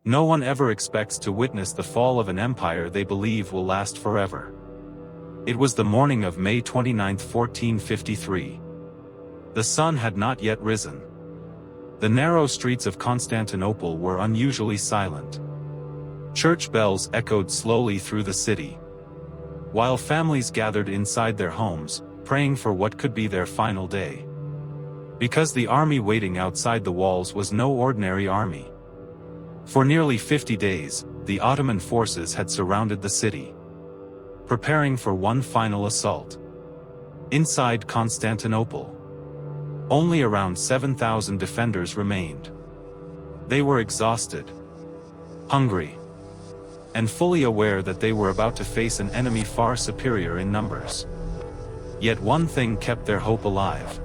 No one ever expects to witness the fall of an empire they believe will last forever. It was the morning of May 29, 1453. The sun had not yet risen. The narrow streets of Constantinople were unusually silent. Church bells echoed slowly through the city, while families gathered inside their homes, praying for what could be their final day. Because the army waiting outside the walls was no ordinary army. For nearly 50 days, the Ottoman forces had surrounded the city, preparing for one final assault. Inside Constantinople, only around 7,000 defenders remained. They were exhausted, hungry, and fully aware that they were about to face an enemy far superior in numbers. Yet one thing kept their hope alive.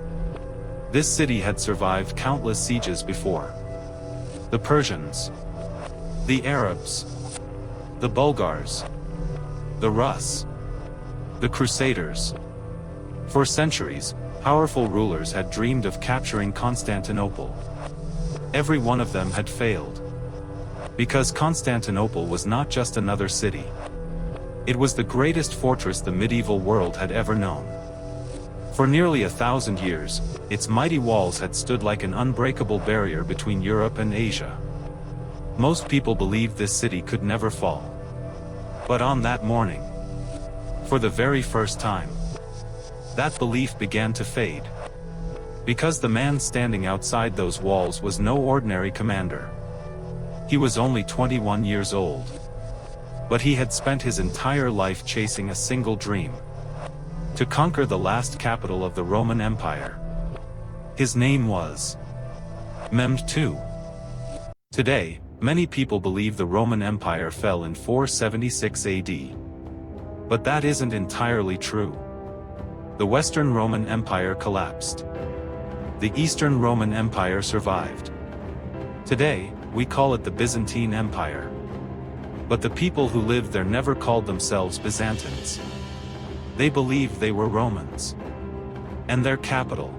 This city had survived countless sieges before. The Persians, the Arabs, the Bulgars, the Rus, the Crusaders. For centuries, powerful rulers had dreamed of capturing Constantinople. Every one of them had failed. Because Constantinople was not just another city. It was the greatest fortress the medieval world had ever known. For nearly 1,000 years, its mighty walls had stood like an unbreakable barrier between Europe and Asia. Most people believed this city could never fall. But on that morning, for the very first time, that belief began to fade. Because the man standing outside those walls was no ordinary commander. He was only 21 years old. But he had spent his entire life chasing a single dream: to conquer the last capital of the Roman Empire. His name was Mehmed II. Today, many people believe the Roman Empire fell in 476 AD. But that isn't entirely true. The Western Roman Empire collapsed. The Eastern Roman Empire survived. Today, we call it the Byzantine Empire. But the people who lived there never called themselves Byzantines. They believed they were Romans. And their capital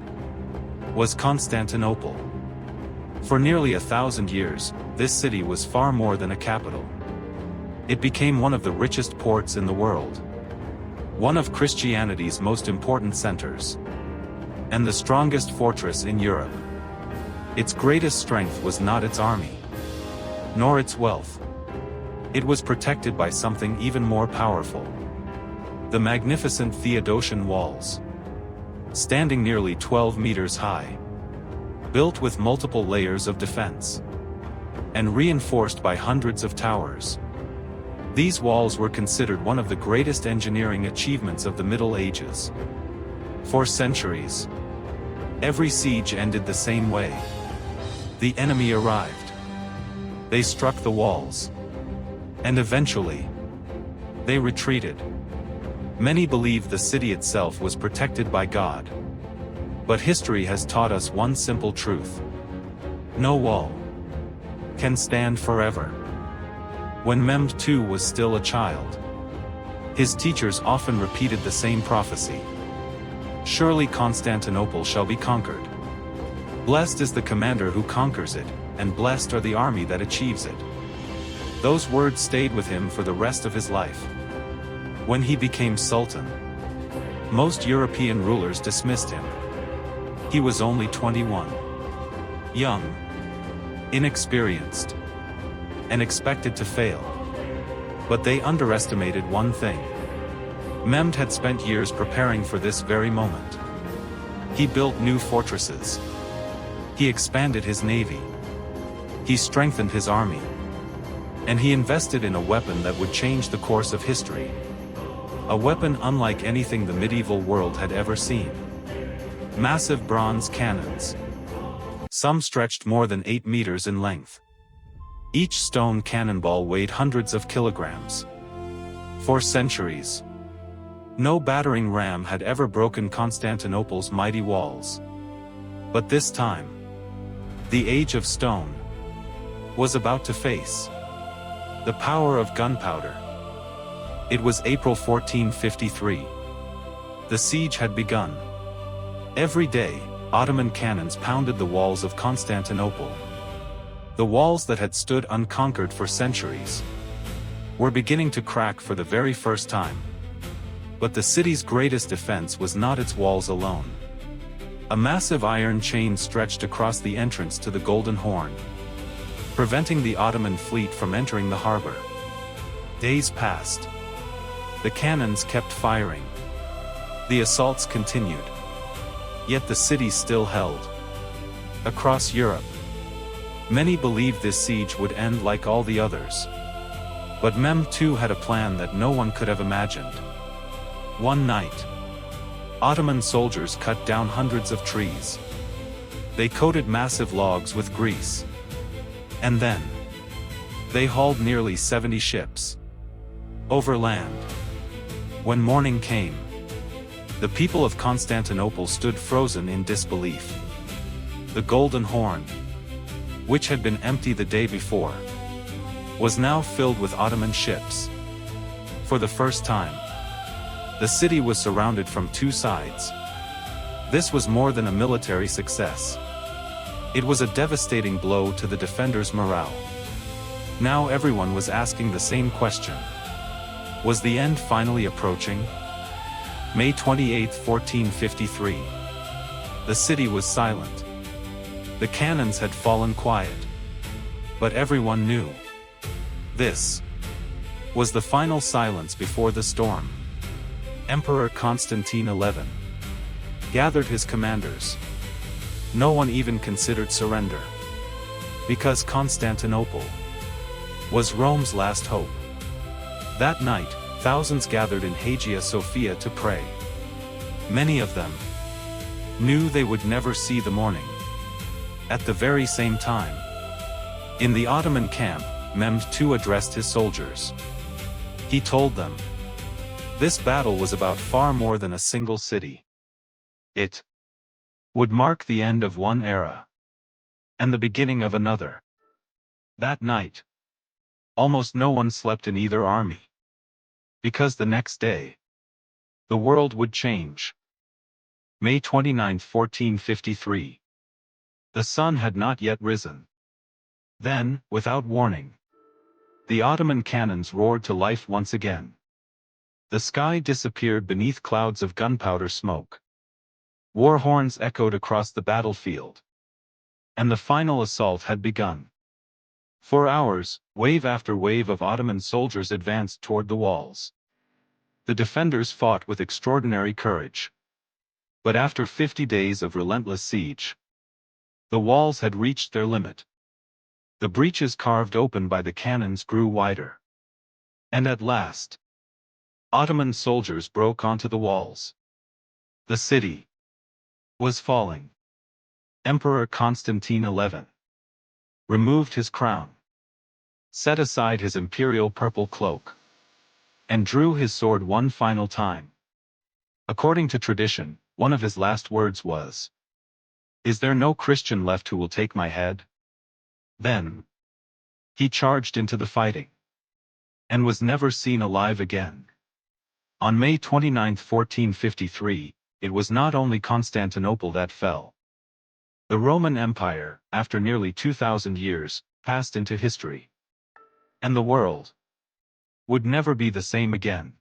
was Constantinople. For nearly 1,000 years, this city was far more than a capital. It became one of the richest ports in the world, one of Christianity's most important centers, and the strongest fortress in Europe. Its greatest strength was not its army, nor its wealth. It was protected by something even more powerful: the magnificent Theodosian Walls, standing nearly 12 meters high, built with multiple layers of defense, and reinforced by hundreds of towers. These walls were considered one of the greatest engineering achievements of the Middle Ages. For centuries, every siege ended the same way. The enemy arrived. They struck the walls. And eventually, they retreated. Many believe the city itself was protected by God. But history has taught us one simple truth: no wall can stand forever. When Mehmed II was still a child, his teachers often repeated the same prophecy: surely Constantinople shall be conquered. Blessed is the commander who conquers it, and blessed are the army that achieves it. Those words stayed with him for the rest of his life. When he became sultan, most European rulers dismissed him. He was only 21. Young, inexperienced, and expected to fail. But they underestimated one thing. Mehmed had spent years preparing for this very moment. He built new fortresses. He expanded his navy. He strengthened his army. And he invested in a weapon that would change the course of history. A weapon unlike anything the medieval world had ever seen. Massive bronze cannons. Some stretched more than 8 meters in length. Each stone cannonball weighed hundreds of kilograms. For centuries, no battering ram had ever broken Constantinople's mighty walls. But this time, the age of stone was about to face the power of gunpowder. It was April 1453. The siege had begun. Every day, Ottoman cannons pounded the walls of Constantinople. The walls that had stood unconquered for centuries were beginning to crack for the very first time. But the city's greatest defense was not its walls alone. A massive iron chain stretched across the entrance to the Golden Horn, preventing the Ottoman fleet from entering the harbor. Days passed. The cannons kept firing. The assaults continued. Yet the city still held. Across Europe, many believed this siege would end like all the others. But Mehmed II had a plan that no one could have imagined. One night, Ottoman soldiers cut down hundreds of trees. They coated massive logs with grease. And then, they hauled nearly 70 ships over land. When morning came, the people of Constantinople stood frozen in disbelief. The Golden Horn, which had been empty the day before, was now filled with Ottoman ships. For the first time, the city was surrounded from two sides. This was more than a military success. It was a devastating blow to the defenders' morale. Now everyone was asking the same question. Was the end finally approaching? May 28, 1453. The city was silent. The cannons had fallen quiet. But everyone knew. This was the final silence before the storm. Emperor Constantine XI gathered his commanders. No one even considered surrender, because Constantinople was Rome's last hope. That night, thousands gathered in Hagia Sophia to pray. Many of them knew they would never see the morning. At the very same time, in the Ottoman camp, Mehmed II addressed his soldiers. He told them, this battle was about far more than a single city. It would mark the end of one era and the beginning of another. That night, almost no one slept in either army, because the next day, the world would change. May 29, 1453. The sun had not yet risen. Then, without warning, the Ottoman cannons roared to life once again. The sky disappeared beneath clouds of gunpowder smoke. War horns echoed across the battlefield. And the final assault had begun. For hours, wave after wave of Ottoman soldiers advanced toward the walls. The defenders fought with extraordinary courage. But after 50 days of relentless siege, the walls had reached their limit. The breaches carved open by the cannons grew wider. And at last, Ottoman soldiers broke onto the walls. The city was falling. Emperor Constantine XI removed his crown, set aside his imperial purple cloak, and drew his sword one final time. According to tradition, one of his last words was, "Is there no Christian left who will take my head?" Then, he charged into the fighting, and was never seen alive again. On May 29, 1453, it was not only Constantinople that fell. The Roman Empire, after nearly 2,000 years, passed into history. And the world would never be the same again.